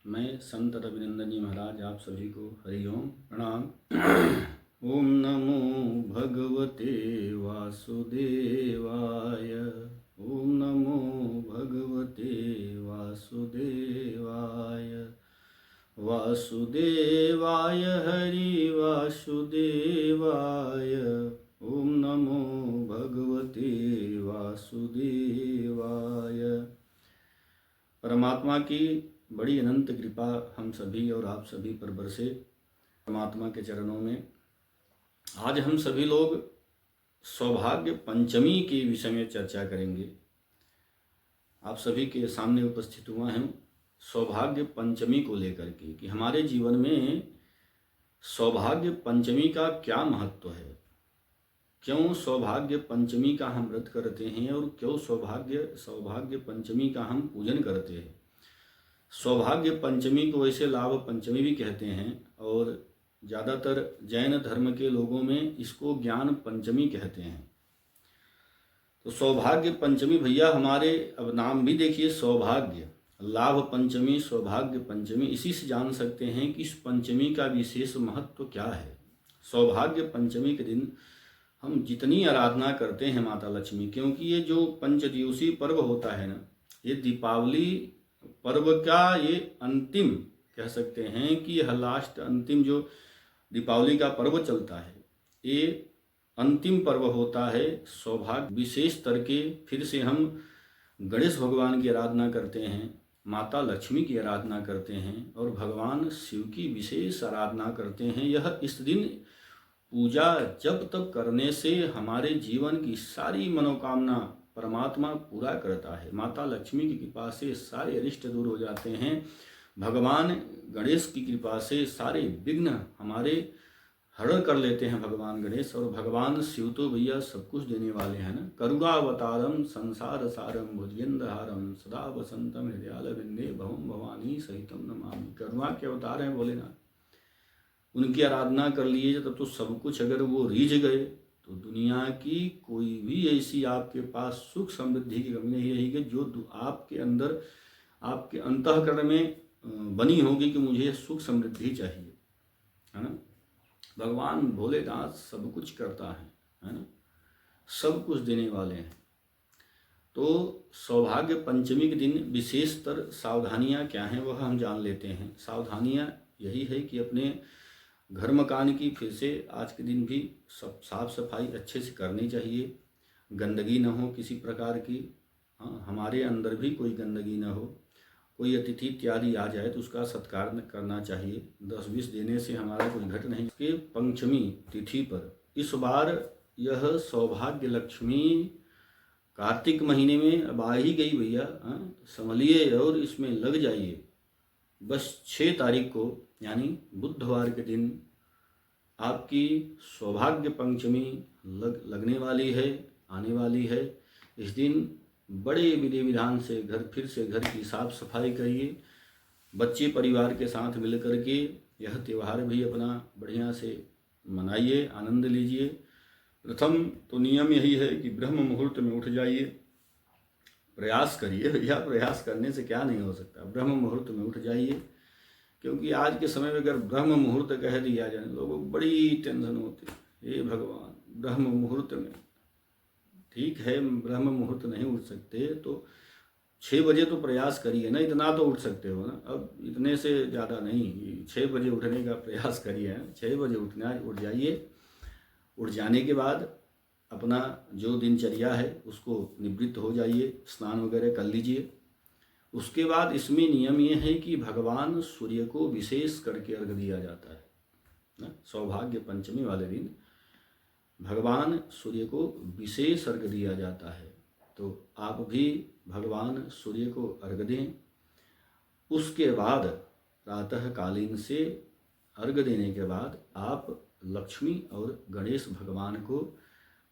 मैं संत अभिनंदन जी महाराज आप सभी को हरिओम प्रणाम। ओम नमो भगवते वासुदेवाय। ओम नमो भगवते वासुदेवाय। वासुदेवाय हरि वासुदेवाय। ओम नमो भगवते वासुदेवाय। परमात्मा की बड़ी अनंत कृपा हम सभी और आप सभी पर बरसे। परमात्मा के चरणों में आज हम सभी लोग सौभाग्य पंचमी के विषय में चर्चा करेंगे। आप सभी के सामने उपस्थित हुआ हूँ सौभाग्य पंचमी को लेकर के कि हमारे जीवन में सौभाग्य पंचमी का क्या महत्व है, क्यों सौभाग्य पंचमी का हम व्रत करते हैं और क्यों सौभाग्य पंचमी का हम पूजन करते हैं। सौभाग्य पंचमी को वैसे लाभ पंचमी भी कहते हैं और ज़्यादातर जैन धर्म के लोगों में इसको ज्ञान पंचमी कहते हैं। तो सौभाग्य पंचमी भैया हमारे अब नाम भी देखिए सौभाग्य, लाभ पंचमी, सौभाग्य पंचमी, इसी से जान सकते हैं कि इस पंचमी का विशेष महत्व क्या है। सौभाग्य पंचमी के दिन हम जितनी आराधना करते हैं माता लक्ष्मी, क्योंकि ये जो पंचदिवसीय पर्व होता है ना, ये दीपावली पर्व का ये अंतिम कह सकते हैं कि यह लास्ट अंतिम जो दीपावली का पर्व चलता है, ये अंतिम पर्व होता है। सौभाग्य विशेष करके फिर से हम गणेश भगवान की आराधना करते हैं, माता लक्ष्मी की आराधना करते हैं और भगवान शिव की विशेष आराधना करते हैं। यह इस दिन पूजा जब तक करने से हमारे जीवन की सारी मनोकामना परमात्मा पूरा करता है। माता लक्ष्मी की कृपा से सारे अरिष्ट दूर हो जाते हैं। भगवान गणेश की कृपा से सारे विघ्न हमारे हरण कर लेते हैं भगवान गणेश। और भगवान शिव तो भैया सब कुछ देने वाले हैं ना। करुणावतारम संसार सारम भुजगेंद्रहारम सदा वसंतम हृदयाल विंदे भवम भवानी सहितम नमामि। करुणा के अवतार हैं भोलेनाथ, उनकी आराधना कर लिए तब तो सब कुछ अगर वो रीझ गए तो दुनिया की कोई भी ऐसी आपके पास सुख समृद्धि की कमी नहीं रहेगी जो आपके अंदर आपके अंतःकरण में बनी होगी कि मुझे सुख समृद्धि चाहिए, है ना। भगवान भोलेनाथ सब कुछ करता है ना, सब कुछ देने वाले हैं। तो सौभाग्य पंचमी के दिन विशेषतर सावधानियां क्या हैं वह हम जान लेते हैं। सावधानियां यही है कि अपने घर मकान की फिर से आज के दिन भी सब साफ सफाई अच्छे से करनी चाहिए, गंदगी न हो किसी प्रकार की। हाँ, हमारे अंदर भी कोई गंदगी न हो। कोई अतिथि इत्यादि आ जाए तो उसका सत्कार करना चाहिए। 10-20 देने से हमारा कोई घट नहीं। के पंचमी तिथि पर इस बार यह सौभाग्य लक्ष्मी कार्तिक महीने में अब आ ही गई भैया, संभलिए और इसमें लग जाइए। बस 6 तारीख को यानी बुधवार के दिन आपकी सौभाग्य पंचमी लगने वाली है, आने वाली है। इस दिन बड़े विधि विधान से घर की साफ सफाई करिए। बच्चे परिवार के साथ मिलकर के यह त्यौहार भी अपना बढ़िया से मनाइए, आनंद लीजिए। प्रथम तो नियम यही है कि ब्रह्म मुहूर्त में उठ जाइए, प्रयास करिए भैया। प्रयास करने से क्या नहीं हो सकता, ब्रह्म मुहूर्त में उठ जाइए। क्योंकि आज के समय में अगर ब्रह्म मुहूर्त कह दिया जाए लोगों को बड़ी टेंशन होती है। हे भगवान, ब्रह्म मुहूर्त में ठीक है, ब्रह्म मुहूर्त नहीं उठ सकते तो 6 बजे तो प्रयास करिए ना, इतना तो उठ सकते हो ना। अब इतने से ज़्यादा नहीं, 6 बजे उठने का प्रयास करिए। 6 बजे उठ जाइए। उठ जाने के बाद अपना जो दिनचर्या है उसको निवृत्त हो जाइए, स्नान वगैरह कर लीजिए। उसके बाद इसमें नियम ये है कि भगवान सूर्य को विशेष करके अर्घ दिया जाता है ना। सौभाग्य पंचमी वाले दिन भगवान सूर्य को विशेष अर्घ दिया जाता है। तो आप भी भगवान सूर्य को अर्घ दें। उसके बाद प्रातःकालीन से अर्घ देने के बाद आप लक्ष्मी और गणेश भगवान को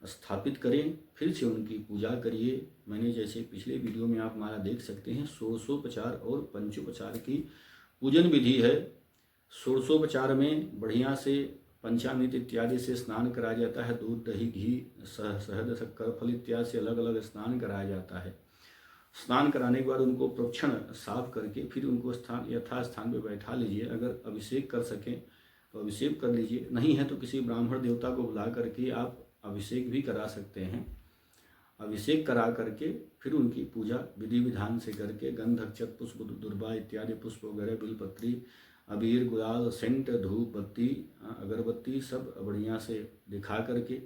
स्थापित करें, फिर से उनकी पूजा करिए। मैंने जैसे पिछले वीडियो में आप हमारा देख सकते हैं षोडशोपचार और पंचोपचार की पूजन विधि है। षोडशोपचार में बढ़िया से पंचामृत इत्यादि से स्नान कराया जाता है। दूध, दही, घी, शहद, शक्कर, फल इत्यादि से अलग अलग स्नान कराया जाता है। स्नान कराने के बाद उनको प्रोक्षण साफ करके फिर उनको यथा स्थान पे बैठा लीजिए। अगर अभिषेक कर सकें तो अभिषेक कर लीजिए, नहीं है तो किसी ब्राह्मण देवता को बुला करके आप अभिषेक भी करा सकते हैं। अभिषेक करा करके फिर उनकी पूजा विधि विधान से करके गंध अक्षत पुष्प दुर्वा इत्यादि पुष्प वगैरह बिलपत्री अबीर गुलाल सेंट धूप बत्ती अगरबत्ती सब बढ़िया से दिखा करके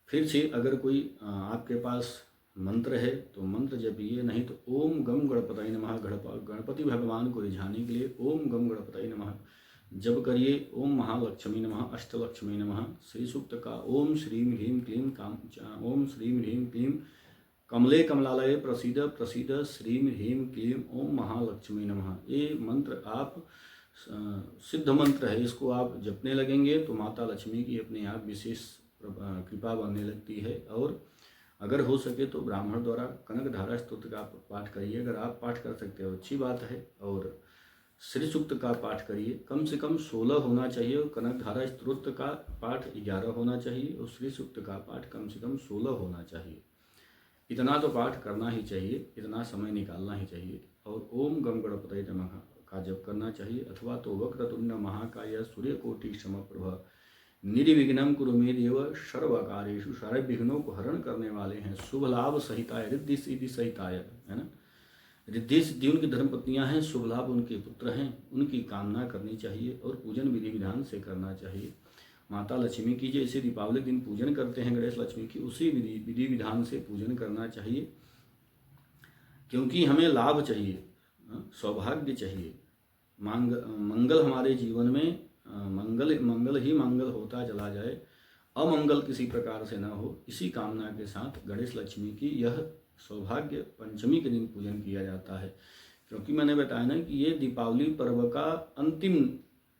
फिर से अगर कोई आपके पास मंत्र है तो मंत्र जपिए, नहीं तो ओम गम गणपतये नमः गणपति भगवान को रिझाने के लिए ओम गम गणपतये नमः जप करिए। ओम महालक्ष्मी नमः अष्टलक्ष्मी नमः श्री सूक्त का ओम श्रीम ह्रीम क्लीम ओम श्रीम ह्रीम क्लीम कमले कमलालय प्रसीद प्रसीद श्रीम ह्रीम क्लीम ओम महालक्ष्मी नमः। ये मंत्र आप सिद्ध मंत्र है, इसको आप जपने लगेंगे तो माता लक्ष्मी की अपने आप विशेष कृपा बनने लगती है। और अगर हो सके तो ब्राह्मण द्वारा कनक धारा स्तोत्र का पाठ करिए, अगर आप पाठ कर सकते हो अच्छी बात है। और श्री सूक्त का पाठ करिए, कम से कम 16 होना चाहिए और कनक धारा स्तोत्र का पाठ 11 होना चाहिए और श्री सूक्त का पाठ कम से कम 16 होना चाहिए। इतना तो पाठ करना ही चाहिए, इतना समय निकालना ही चाहिए। और ओम गम गणपतये नमः का जप करना चाहिए, अथवा तो वक्रतुंड महाकाय सूर्यकोटि समप्रभ निर्विघ्नं कुरु मे देव सर्वकार्येषु, सारे विघ्नों को हरण करने वाले हैं, शुभ लाभ सहिताय रिद्धि सिद्धि सहिताय, है ना। रिद्धि सिद्धि उनकी धर्मपत्नियां हैं, शुभ लाभ उनके पुत्र हैं, उनकी कामना करनी चाहिए और पूजन विधि विधान से करना चाहिए। माता लक्ष्मी की जैसे दीपावली दिन पूजन करते हैं गणेश लक्ष्मी की, उसी विधि विधान से पूजन करना चाहिए, क्योंकि हमें लाभ चाहिए, सौभाग्य चाहिए, मंगल हमारे जीवन में मंगल ही मंगल होता चला जाए, अमंगल किसी प्रकार से ना हो, इसी कामना के साथ गणेश लक्ष्मी की यह सौभाग्य पंचमी के दिन पूजन किया जाता है। क्योंकि मैंने बताया ना कि ये दीपावली पर्व का अंतिम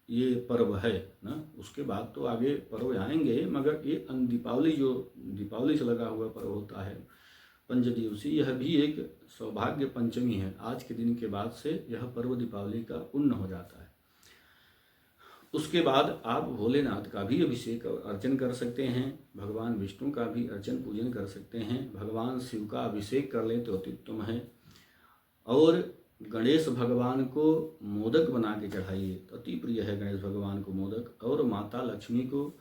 ये पर्व है ना, उसके बाद तो आगे पर्व आएंगे, मगर ये दीपावली जो दीपावली से लगा हुआ पर्व होता है पंचदिवसीय, यह भी एक सौभाग्य पंचमी है। आज के दिन के बाद से यह पर्व दीपावली का पूर्ण हो जाता है। उसके बाद आप भोलेनाथ का भी अभिषेक और अर्चन कर सकते हैं, भगवान विष्णु का भी अर्चन पूजन कर सकते हैं, भगवान शिव का अभिषेक कर लें तो अति उत्तम है। और गणेश भगवान को मोदक बना के चढ़ाइए, तो अति प्रिय है गणेश भगवान को मोदक। और माता लक्ष्मी को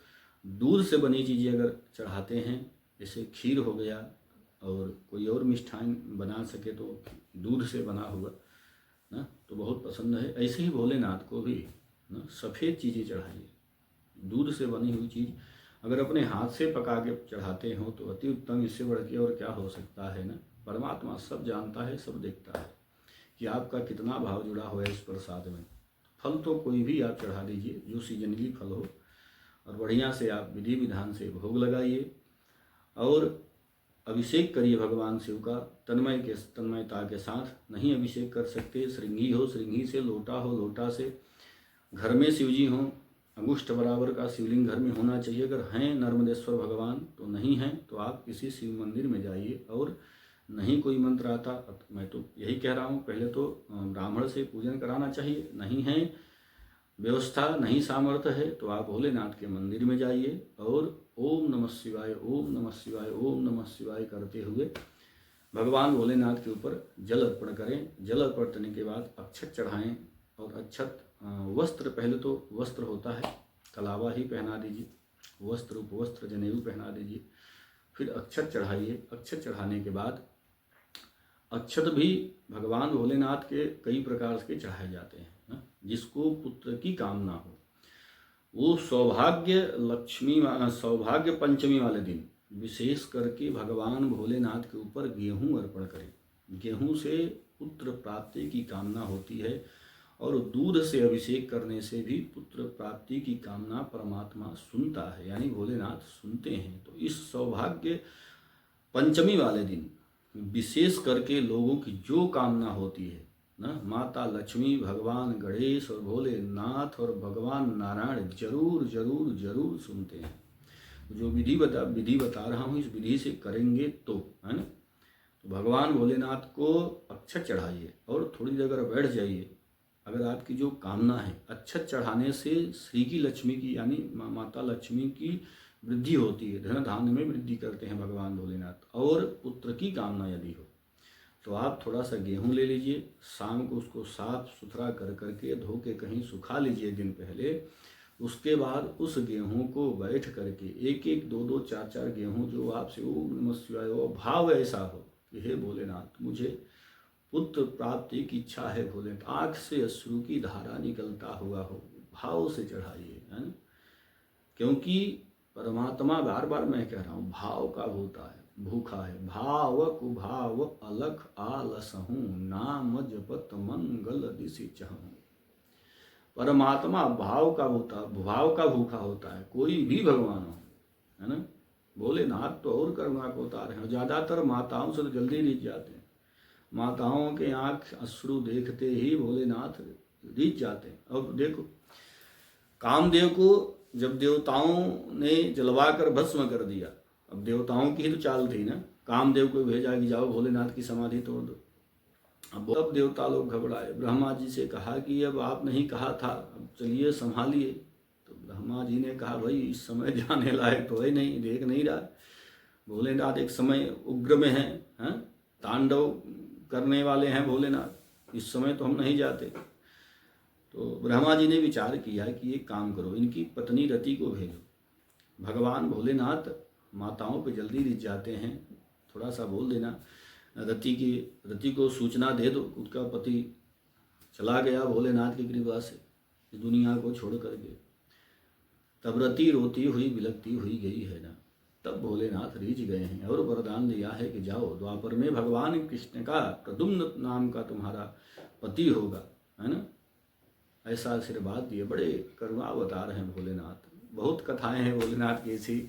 दूध से बनी चीज़ें अगर चढ़ाते हैं, जैसे खीर हो गया और कोई और मिष्ठान बना सके तो दूध से बना हुआ ना, तो बहुत पसंद है। ऐसे ही भोलेनाथ को भी ना सफ़ेद चीज़ें चढ़ाइए, दूध से बनी हुई चीज़ अगर अपने हाथ से पका के चढ़ाते हो तो अति उत्तम, इससे बढ़ के और क्या हो सकता है ना। परमात्मा सब जानता है, सब देखता है कि आपका कितना भाव जुड़ा हुआ है इस प्रसाद में। फल तो कोई भी आप चढ़ा दीजिए, जो सीजनली फल हो, और बढ़िया से आप विधि विधान से भोग लगाइए और अभिषेक करिए भगवान शिव का तन्मयता के साथ। नहीं अभिषेक कर सकते, श्रृंगी हो श्रृंगी से, लोटा हो लोटा से, घर में शिवजी हों, अंगुष्ठ बराबर का शिवलिंग घर में होना चाहिए। अगर हैं नर्मदेश्वर भगवान तो नहीं हैं तो आप किसी शिव मंदिर में जाइए। और नहीं कोई मंत्र आता, मैं तो यही कह रहा हूँ, पहले तो ब्राह्मण से पूजन कराना चाहिए। नहीं है व्यवस्था, नहीं सामर्थ्य है तो आप भोलेनाथ के मंदिर में जाइए और ओम नमः शिवाय ओम नमः शिवाय ओम नमः शिवाय करते हुए भगवान भोलेनाथ के ऊपर जल अर्पण करें। जल अर्पण करने के बाद अक्षत चढ़ाएं और अक्षत वस्त्र, पहले तो वस्त्र होता है कलावा ही पहना दीजिए, वस्त्र उपवस्त्र जनेऊ पहना दीजिए, फिर अक्षत चढ़ाइए। अक्षत चढ़ाने के बाद अक्षत भी भगवान भोलेनाथ के कई प्रकार के चढ़ाए जाते हैं ना। जिसको पुत्र की कामना हो वो सौभाग्य पंचमी वाले दिन विशेष करके भगवान भोलेनाथ के ऊपर गेहूं अर्पण करें। गेहूं से पुत्र प्राप्ति की कामना होती है और दूध से अभिषेक करने से भी पुत्र प्राप्ति की कामना परमात्मा सुनता है, यानी भोलेनाथ सुनते हैं। तो इस सौभाग्य पंचमी वाले दिन विशेष करके लोगों की जो कामना होती है ना, माता लक्ष्मी, भगवान गणेश और भोलेनाथ और भगवान नारायण जरूर जरूर जरूर सुनते हैं। जो विधि बता रहा हूँ, इस विधि से करेंगे तो, है ना। तो भगवान भोलेनाथ को अक्षत चढ़ाइए और थोड़ी देर अगर बैठ जाइए। अगर आपकी जो कामना है, अक्षत चढ़ाने से श्री की लक्ष्मी की यानी माता लक्ष्मी की वृद्धि होती है, धन धान्य में वृद्धि करते हैं भगवान भोलेनाथ। और पुत्र की कामना यदि हो तो आप थोड़ा सा गेहूं ले लीजिए, शाम को उसको साफ सुथरा कर करके धो के कहीं सुखा लीजिए दिन पहले। उसके बाद उस गेहूं को बैठ करके एक एक दो दो चार चार गेहूं जो आपसे ओम नमः शिवाय वो भाव ऐसा हो कि हे भोलेनाथ मुझे पुत्र प्राप्ति की इच्छा है भोलेनाथ, आँख से अश्रु की धारा निकलता हुआ हो, भाव से चढ़ाइए, है ना। क्योंकि परमात्मा, बार बार मैं कह रहा हूँ, भाव का होता है, भूखा है। भाव कुभाव अलख आलसहूँ, नाम जपत मंगल दिशि चहूँ। परमात्मा भाव का भूखा होता है, कोई भी भगवान हो, है ना। भोलेनाथ तो और करुणा को उतारे हैं। ज़्यादातर माताओं से तो जल्दी रीझ जाते हैं, माताओं के आँख अश्रु देखते ही भोलेनाथ रीझ जाते हैं। अब देखो, कामदेव को जब देवताओं ने जलवा कर भस्म कर दिया, अब देवताओं की ही तो चाल थी ना, कामदेव को भेजा कि जाओ भोलेनाथ की समाधि तोड़ दो। अब देवता लोग घबराए, ब्रह्मा जी से कहा कि अब आप नहीं कहा था, अब चलिए संभालिए। तो ब्रह्मा जी ने कहा भाई इस समय जाने लायक तो है नहीं, देख नहीं रहा, भोलेनाथ एक समय उग्र में हैं, तांडव करने वाले हैं भोलेनाथ, इस समय तो हम नहीं जाते। तो ब्रह्मा जी ने विचार किया कि एक काम करो, इनकी पत्नी रति को भेजो। भगवान भोलेनाथ माताओं पे जल्दी रिझ जाते हैं, थोड़ा सा बोल देना रति को सूचना दे दो, उसका पति चला गया भोलेनाथ की कृपा से इस दुनिया को छोड़ करके। तब रति रोती हुई बिलखती हुई गई है ना, तब भोलेनाथ रीझ गए हैं और वरदान दिया है कि जाओ, द्वापर में भगवान कृष्ण का प्रद्युम्न नाम का तुम्हारा पति होगा, है ना। ऐसा आशीर्वाद दिए, बड़े करुणा अवतार हैं भोलेनाथ। बहुत कथाएं हैं भोलेनाथ की ऐसी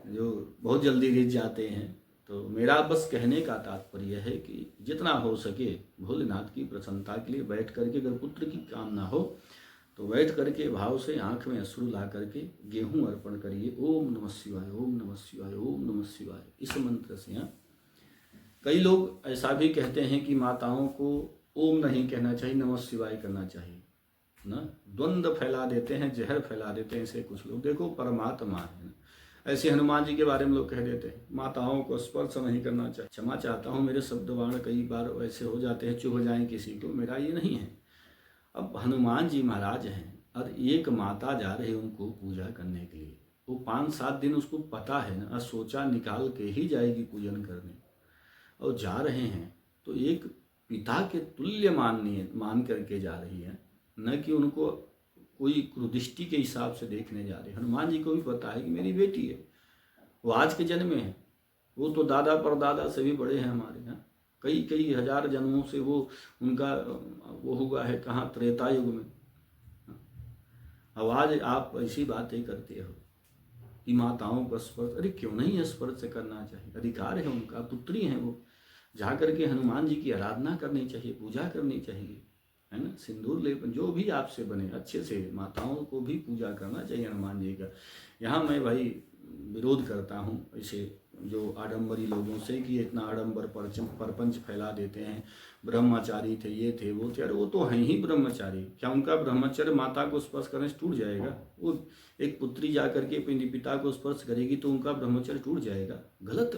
जो बहुत जल्दी रीझ जाते हैं। तो मेरा बस कहने का तात्पर्य है कि जितना हो सके भोलेनाथ की प्रसन्नता के लिए बैठ करके, अगर पुत्र की कामना हो तो बैठ करके भाव से आंख में अश्रु ला करके गेहूं अर्पण करिए। ओम नमः शिवाय, ओम नमः शिवाय, ओम नमः शिवाय, इस मंत्र से। कई लोग ऐसा भी कहते हैं कि माताओं को ओम नहीं कहना चाहिए, नमः शिवाय करना चाहिए ना, द्वंद्व फैला देते हैं, जहर फैला देते हैं ऐसे कुछ लोग। देखो परमात्मा है ना, ऐसे हनुमान जी के बारे में लोग कह देते हैं माताओं को स्पर्श नहीं करना चाहिए। क्षमा चाहता हूँ, मेरे शब्द वाण कई बार ऐसे हो जाते हैं, चुभ हो जाएं किसी को, मेरा ये नहीं है। अब हनुमान जी महाराज हैं और एक माता जा रही है उनको पूजा करने के लिए, वो 5-7 दिन उसको पता है ना, सोचा निकाल के ही जाएगी पूजन करने, और जा रहे हैं तो एक पिता के तुल्य मान करके जा रही है, न कि उनको कोई कुदृष्टि के हिसाब से देखने जा रहे। हनुमान जी को भी पता है कि मेरी बेटी है, वो आज के जन्म में है, वो तो दादा परदादा से भी बड़े हैं हमारे यहाँ, कई कई हजार जन्मों से वो उनका वो हुआ है, कहाँ त्रेता युग में। अब आज आप ऐसी बातें करते हो कि माताओं का स्पर्श, अरे क्यों नहीं स्पर्श करना चाहिए, अधिकार है उनका, पुत्री हैं वो, जा करके हनुमान जी की आराधना करनी चाहिए, पूजा करनी चाहिए, है ना। सिंदूर लेपन जो भी आपसे बने अच्छे से, माताओं को भी पूजा करना चाहिए हनुमान जी का। यहाँ मैं भाई विरोध करता हूँ ऐसे जो आडंबरी लोगों से कि इतना आडंबर परपंच फैला देते हैं, ब्रह्मचारी थे, ये थे, वो थे। अरे वो तो हैं ही ब्रह्मचारी, क्या उनका ब्रह्मचर्य माता को स्पर्श करने से टूट जाएगा? वो एक पुत्री जा करके अपने पिता को स्पर्श करेगी तो उनका ब्रह्मचर्य टूट जाएगा? गलत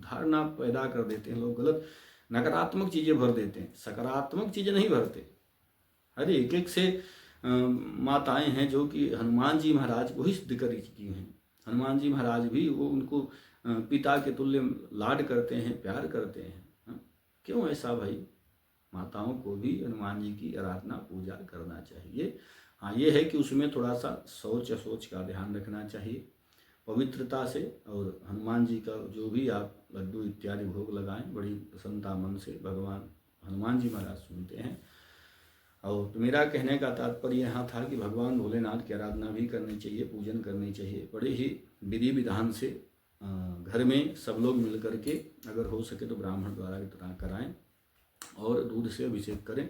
धारणा पैदा कर देते हैं लोग, गलत नकारात्मक चीज़ें भर देते हैं, सकारात्मक चीज़ें नहीं भरते। अरे एक एक से माताएं हैं जो कि हनुमान जी महाराज को ही सिद्ध कर चुकी हैं। हनुमान जी महाराज भी वो उनको पिता के तुल्य लाड करते हैं, प्यार करते हैं। क्यों ऐसा भाई? माताओं को भी हनुमान जी की आराधना पूजा करना चाहिए। हाँ, ये है कि उसमें थोड़ा सा सोच का ध्यान रखना चाहिए, पवित्रता से। और हनुमान जी का जो भी आप लड्डू इत्यादि भोग लगाएं, बड़ी प्रसन्नता मन से भगवान हनुमान जी महाराज सुनते हैं। और तो मेरा कहने का तात्पर्य यहाँ था कि भगवान भोलेनाथ की आराधना भी करनी चाहिए, पूजन करनी चाहिए, बड़े ही विधि विधान से घर में सब लोग मिल करके, अगर हो सके तो ब्राह्मण द्वारा की तरह कराएं और दूध से अभिषेक करें।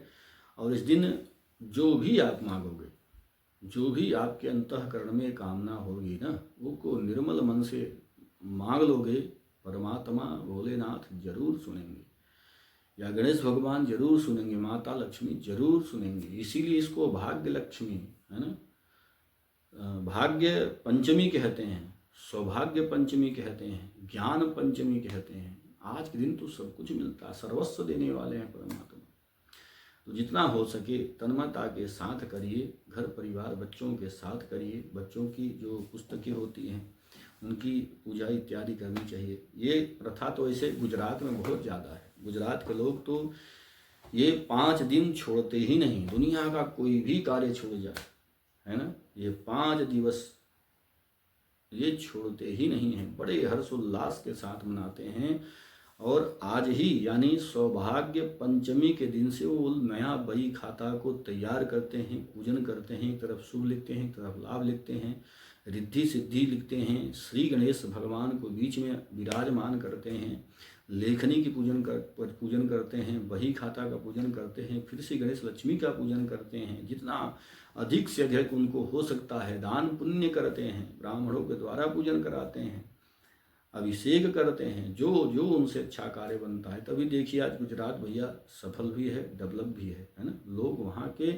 और इस दिन जो भी आप मांगोगे, जो भी आपके अंतःकरण में कामना होगी ना, वो को निर्मल मन से मांग लोगे, परमात्मा भोलेनाथ जरूर सुनेंगे, या गणेश भगवान जरूर सुनेंगे, माता लक्ष्मी जरूर सुनेंगे। इसीलिए इसको भाग्य लक्ष्मी, है ना, भाग्य पंचमी कहते हैं, सौभाग्य पंचमी कहते हैं, ज्ञान पंचमी कहते हैं, आज के दिन तो सब कुछ मिलता है, सर्वस्व देने वाले हैं परमात्मा। तो जितना हो सके तन्मयता के साथ करिए, घर परिवार बच्चों के साथ करिए। बच्चों की जो पुस्तकें होती हैं उनकी पूजा इत्यादि करनी चाहिए। ये प्रथा तो ऐसे गुजरात में बहुत ज़्यादा है। गुजरात के लोग तो ये 5 दिन छोड़ते ही नहीं, दुनिया का कोई भी कार्य छोड़ जाए, है ना, ये 5 दिवस ये छोड़ते ही नहीं हैं, बड़े हर्षोल्लास के साथ मनाते हैं। और आज ही यानी सौभाग्य पंचमी के दिन से वो नया बही खाता को तैयार करते हैं, पूजन करते हैं, एक तरफ शुभ लिखते हैं, एक तरफ लाभ लिखते हैं, रिद्धि सिद्धि लिखते हैं, श्री गणेश भगवान को बीच में विराजमान करते हैं, लेखनी की पूजन करते हैं, बही खाता का पूजन करते हैं, फिर से गणेश लक्ष्मी का पूजन करते हैं। जितना अधिक से अधिक उनको हो सकता है दान पुण्य करते हैं, ब्राह्मणों के द्वारा पूजन कराते हैं, अभिषेक करते हैं, जो जो उनसे अच्छा कार्य बनता है। तभी देखिए आज गुजरात भैया सफल भी है, डेवलप भी है ना। लोग वहाँ के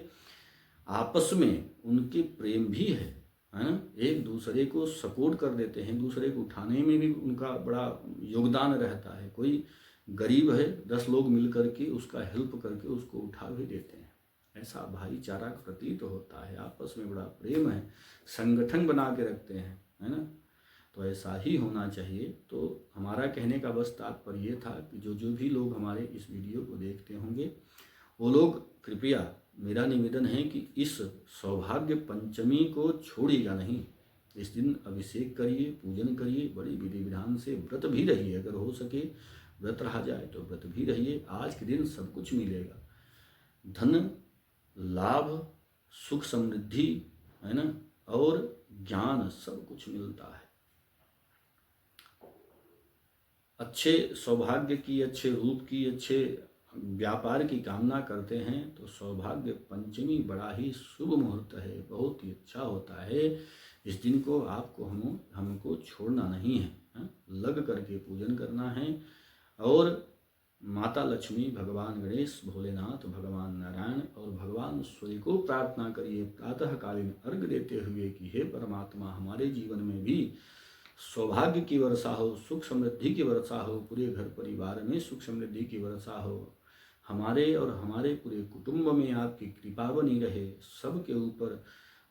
आपस में उनके प्रेम भी है ना, एक दूसरे को सपोर्ट कर देते हैं, दूसरे को उठाने में भी उनका बड़ा योगदान रहता है। कोई गरीब है 10 लोग मिल करके उसका हेल्प करके उसको उठा भी देते हैं। ऐसा भाईचारा प्रतीत होता है, आपस में बड़ा प्रेम है, संगठन बना के रखते हैं, है ना। तो ऐसा ही होना चाहिए। तो हमारा कहने का बस तात्पर्य ये था कि जो जो भी लोग हमारे इस वीडियो को देखते होंगे वो लोग कृपया, मेरा निवेदन है कि इस सौभाग्य पंचमी को छोड़िएगा नहीं। इस दिन अभिषेक करिए, पूजन करिए, बड़ी विधि विधान से व्रत भी रहिए। अगर हो सके व्रत रहा जाए तो व्रत भी रहिए। आज के दिन सब कुछ मिलेगा, धन लाभ सुख समृद्धि, है ना, और ज्ञान सब कुछ मिलता है। अच्छे सौभाग्य की, अच्छे रूप की, अच्छे व्यापार की कामना करते हैं तो सौभाग्य पंचमी बड़ा ही शुभ मुहूर्त है, बहुत ही अच्छा होता है। इस दिन को आपको हमको छोड़ना नहीं है, लग करके पूजन करना है। और माता लक्ष्मी, भगवान गणेश, भोलेनाथ, भगवान नारायण और भगवान सूर्य को प्रार्थना करिए प्रातःकालीन अर्घ देते हुए कि हे परमात्मा, हमारे जीवन में भी सौभाग्य की वर्षा हो, सुख समृद्धि की वर्षा हो, पूरे घर परिवार में सुख समृद्धि की वर्षा हो, हमारे और हमारे पूरे कुटुंब में आपकी कृपा बनी रहे, सबके ऊपर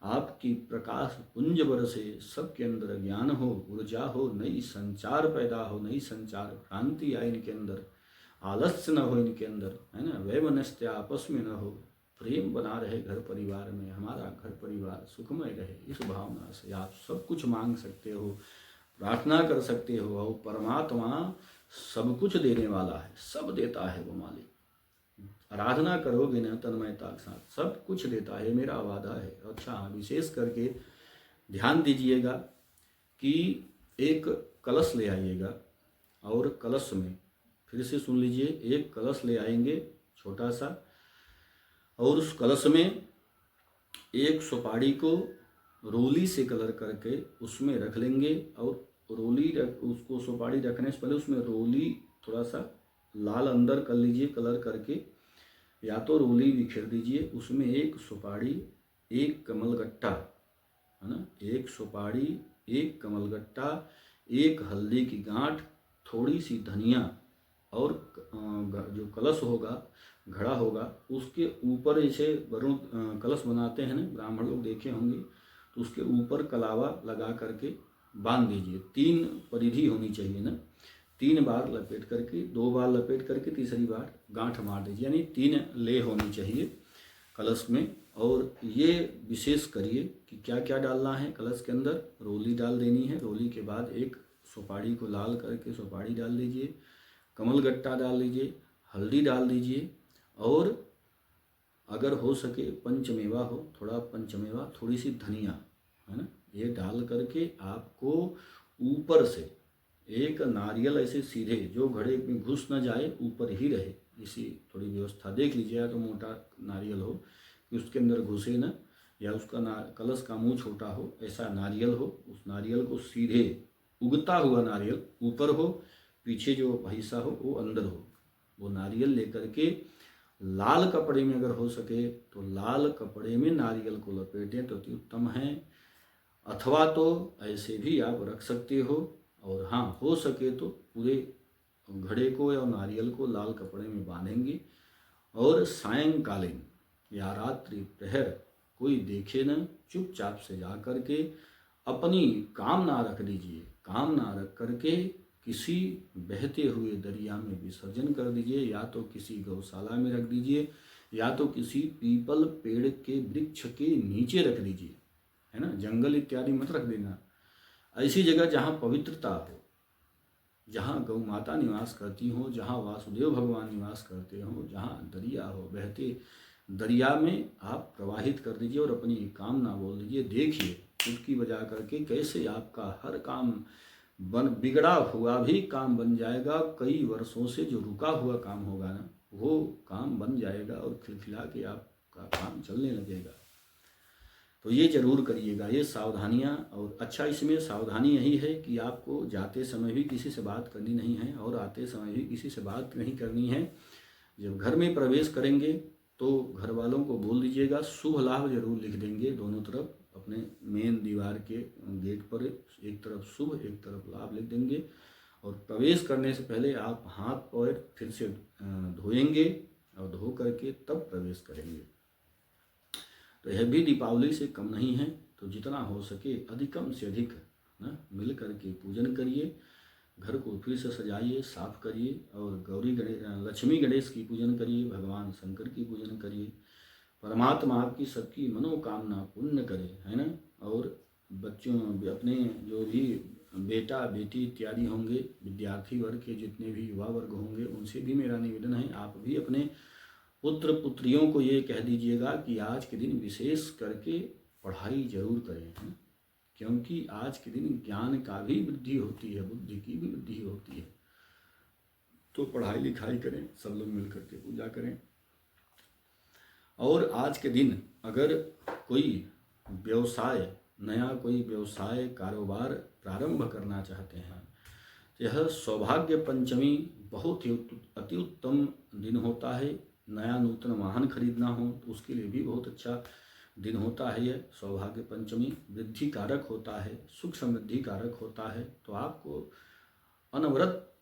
आपकी प्रकाश पुंज बरसे, सबके अंदर ज्ञान हो, ऊर्जा हो, नई संचार पैदा हो, नई संचार क्रांति आए इनके अंदर, आलस्य न हो इनके अंदर, है ना, वैमनस्य आपस में न हो, प्रेम बना रहे घर परिवार में, हमारा घर परिवार सुखमय रहे। इस भावना से आप सब कुछ मांग सकते हो, प्रार्थना कर सकते हो। और परमात्मा सब कुछ देने वाला है, सब देता है वो मालिक। आराधना करोगे ना तन्मयता के साथ, सब कुछ देता है, मेरा वादा है। अच्छा, विशेष करके ध्यान दीजिएगा कि एक कलश ले आइएगा, और कलश में, फिर से सुन लीजिए, एक कलश ले आएंगे छोटा सा, और उस कलश में एक सुपारी को रोली से कलर करके उसमें रख लेंगे। और उसको सुपारी रखने से पहले उसमें रोली थोड़ा सा लाल अंदर कर लीजिए कलर करके, या तो रोली बिखेर दीजिए, उसमें एक सुपारी, एक कमलगट्टा, है ना, एक सुपारी, एक कमलगट्टा, एक हल्दी की गांठ, थोड़ी सी धनिया, और जो कलश होगा, घड़ा होगा, उसके ऊपर जैसे वरुण कलश बनाते हैं ना, ब्राह्मण लोग देखे होंगे, तो उसके ऊपर कलावा लगा करके बांध दीजिए। 3 परिधि होनी चाहिए ना, 3 बार लपेट करके, 2 बार लपेट करके तीसरी बार गांठ मार दीजिए, यानी 3 ले होनी चाहिए कलश में। और ये विशेष करिए कि क्या क्या डालना है कलश के अंदर। रोली डाल देनी है, रोली के बाद एक सुपारी को लाल करके सुपारी डाल दीजिए, कमलगट्टा डाल दीजिए, हल्दी डाल दीजिए, और अगर हो सके पंचमेवा हो, थोड़ा पंचमेवा, थोड़ी सी धनिया, है ना, ये डाल करके आपको ऊपर से एक नारियल ऐसे सीधे, जो घड़े में घुस न जाए, ऊपर ही रहे, इसी थोड़ी व्यवस्था देख लीजिएगा। तो मोटा नारियल हो कि उसके अंदर घुसे न, या उसका कलश का मुंह छोटा हो, ऐसा नारियल हो। उस नारियल को सीधे, उगता हुआ नारियल ऊपर हो, पीछे जो हिस्सा हो वो अंदर हो। वो नारियल लेकर के लाल कपड़े में, अगर हो सके तो लाल कपड़े में नारियल को लपेटें तो अति उत्तम है। अथवा तो ऐसे भी आप रख सकते हो, और हाँ, हो सके तो पूरे घड़े को या नारियल को लाल कपड़े में बांधेंगे और सायंकालीन या रात्रि प्रहर कोई देखे न, चुपचाप से जा कर के अपनी कामना रख दीजिए। कामना रख करके किसी बहते हुए दरिया में विसर्जन कर दीजिए, या तो किसी गौशाला में रख दीजिए, या तो किसी पीपल पेड़ के वृक्ष के नीचे रख दीजिए, है ना। जंगल इत्यादि मत रख देना। ऐसी जगह जहाँ पवित्रता हो, जहाँ गौ माता निवास करती हो, जहाँ वासुदेव भगवान निवास करते हो, जहाँ दरिया हो, बहते दरिया में आप प्रवाहित कर दीजिए और अपनी कामना बोल दीजिए। देखिए चुटकी बजा करके कैसे आपका हर काम बिगड़ा हुआ भी काम बन जाएगा। कई वर्षों से जो रुका हुआ काम होगा ना, वो काम बन जाएगा और खिलखिला के आपका काम चलने लगेगा। तो ये जरूर करिएगा, ये सावधानियाँ। और अच्छा, इसमें सावधानी यही है कि आपको जाते समय भी किसी से बात करनी नहीं है और आते समय भी किसी से बात नहीं करनी है। जब घर में प्रवेश करेंगे तो घर वालों को बोल दीजिएगा, शुभ लाभ जरूर लिख देंगे दोनों तरफ। अपने मेन दीवार के गेट पर एक तरफ शुभ, एक तरफ लाभ लिख देंगे। और प्रवेश करने से पहले आप हाथ पैर फिर से धोएंगे और धो करके तब प्रवेश करेंगे। तो यह भी दीपावली से कम नहीं है। तो जितना हो सके अधिकम से अधिक ना मिल करके पूजन करिए। घर को फिर से सजाइए, साफ करिए और लक्ष्मी गणेश की पूजन करिए, भगवान शंकर की पूजन करिए। परमात्मा आपकी सबकी मनोकामना पूर्ण करे, है ना। और बच्चों, अपने जो भी बेटा बेटी इत्यादि होंगे, विद्यार्थी वर्ग के जितने भी युवा वर्ग होंगे, उनसे भी मेरा निवेदन है, आप भी अपने पुत्र पुत्रियों को ये कह दीजिएगा कि आज के दिन विशेष करके पढ़ाई जरूर करें, है? क्योंकि आज के दिन ज्ञान का भी वृद्धि होती है, बुद्धि की भी वृद्धि होती है। तो पढ़ाई लिखाई करें, सब लोग मिल करके पूजा करें। और आज के दिन अगर कोई व्यवसाय, नया कोई व्यवसाय कारोबार प्रारंभ करना चाहते हैं, यह सौभाग्य पंचमी बहुत ही अति उत्तम दिन होता है। नया नूतन वाहन खरीदना हो तो उसके लिए भी बहुत अच्छा दिन होता है। यह सौभाग्य पंचमी वृद्धि कारक होता है, सुख समृद्धि कारक होता है। तो आपको अनवरत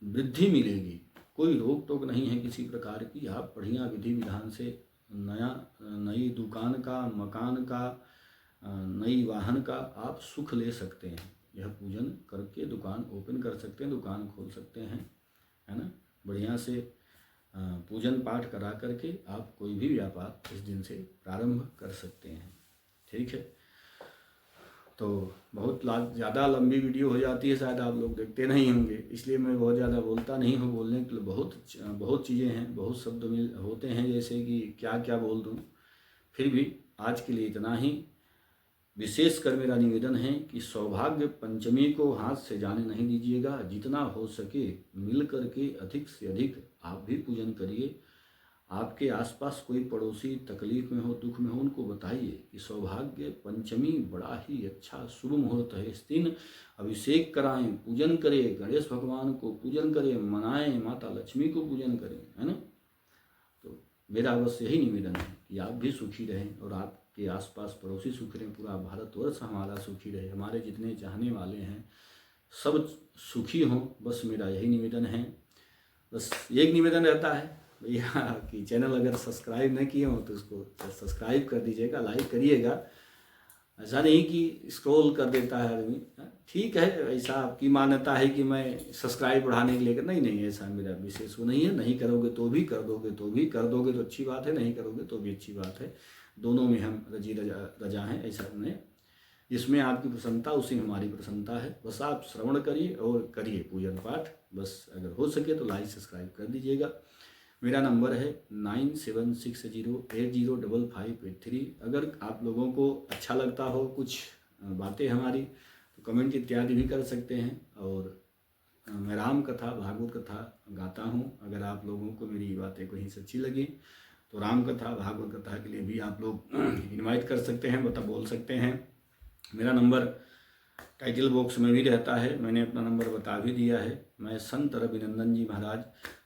वृद्धि मिलेगी, कोई रोक टोक नहीं है किसी प्रकार की। आप बढ़िया विधि विधान से नई दुकान का, मकान का, नई वाहन का आप सुख ले सकते हैं। यह पूजन करके दुकान ओपन कर सकते हैं, दुकान खोल सकते हैं, है ना। बढ़िया से पूजन पाठ करा करके आप कोई भी व्यापार इस दिन से प्रारंभ कर सकते हैं। ठीक है। तो बहुत ज़्यादा लंबी वीडियो हो जाती है, शायद आप लोग देखते नहीं होंगे, इसलिए मैं बहुत ज़्यादा बोलता नहीं हूँ। बोलने के लिए बहुत चीज़ें हैं, बहुत शब्द होते हैं, जैसे कि क्या क्या बोल दूँ। फिर भी आज के लिए इतना ही। विशेषकर मेरा निवेदन है कि सौभाग्य पंचमी को हाथ से जाने नहीं दीजिएगा। जितना हो सके मिल करके अधिक से अधिक आप भी पूजन करिए। आपके आसपास कोई पड़ोसी तकलीफ में हो, दुख में हो, उनको बताइए कि सौभाग्य पंचमी बड़ा ही अच्छा शुभ मुहूर्त है। इस दिन अभिषेक कराएं, पूजन करें, गणेश भगवान को पूजन करें, मनाएं, माता लक्ष्मी को पूजन करें, है ना। तो मेरा बस यही निवेदन है कि आप भी सुखी रहें और आपके आसपास पड़ोसी सुखी रहें, पूरा भारतवर्ष हमारा सुखी रहे, हमारे जितने चाहने वाले हैं सब सुखी हों। बस मेरा यही निवेदन है। बस एक निवेदन रहता है भैया कि चैनल अगर सब्सक्राइब नहीं किए हो तो उसको सब्सक्राइब कर दीजिएगा, लाइक करिएगा। ऐसा नहीं कि स्क्रॉल कर देता है आदमी, ठीक है, ऐसा आपकी मान्यता है कि मैं सब्सक्राइब बढ़ाने के लिए नहीं, ऐसा मेरा विशेष वो नहीं है। नहीं करोगे तो भी, कर दोगे तो भी, कर दोगे तो अच्छी बात है, नहीं करोगे तो भी अच्छी बात है। दोनों में हम रजी रजा हैं, ऐसा नहीं। जिसमें आपकी प्रसन्नता उसी में हमारी प्रसन्नता है। बस आप श्रवण करिए और करिए पूजन पाठ। बस अगर हो सके तो लाइक सब्सक्राइब कर दीजिएगा। मेरा नंबर है 9760805583। अगर आप लोगों को अच्छा लगता हो कुछ बातें हमारी तो कमेंट इत्यादि भी कर सकते हैं। और मैं राम कथा भागवत कथा गाता हूँ। अगर आप लोगों को मेरी बातें कहीं से अच्छी लगी तो राम कथा भागवत कथा के लिए भी आप लोग इनवाइट कर सकते हैं, बोल सकते हैं। मेरा नंबर टाइटल बॉक्स में भी रहता है, मैंने अपना नंबर बता भी दिया है। मैं संत रविनंदन जी महाराज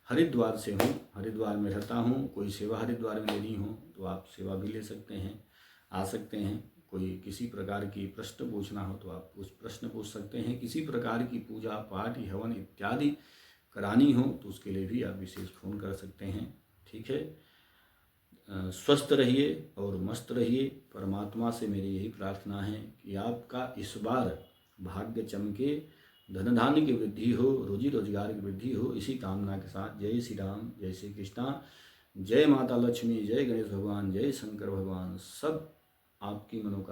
हरिद्वार से हूँ, हरिद्वार में रहता हूँ। कोई सेवा हरिद्वार में लेनी हो तो आप सेवा भी ले सकते हैं, आ सकते हैं। कोई किसी प्रकार की प्रश्न पूछना हो तो आप उस प्रश्न पूछ सकते हैं। किसी प्रकार की पूजा पाठ हवन इत्यादि करानी हो तो उसके लिए भी आप विशेष फ़ोन कर सकते हैं। ठीक है, स्वस्थ रहिए और मस्त रहिए। परमात्मा से मेरी यही प्रार्थना है कि आपका इस बार भाग्य चमके, धन धान्य की वृद्धि हो, रोजी रोजगार की वृद्धि हो, इसी कामना के साथ जय श्री राम, जय श्री कृष्णा, जय माता लक्ष्मी, जय गणेश भगवान, जय शंकर भगवान। सब आपकी मनोकामना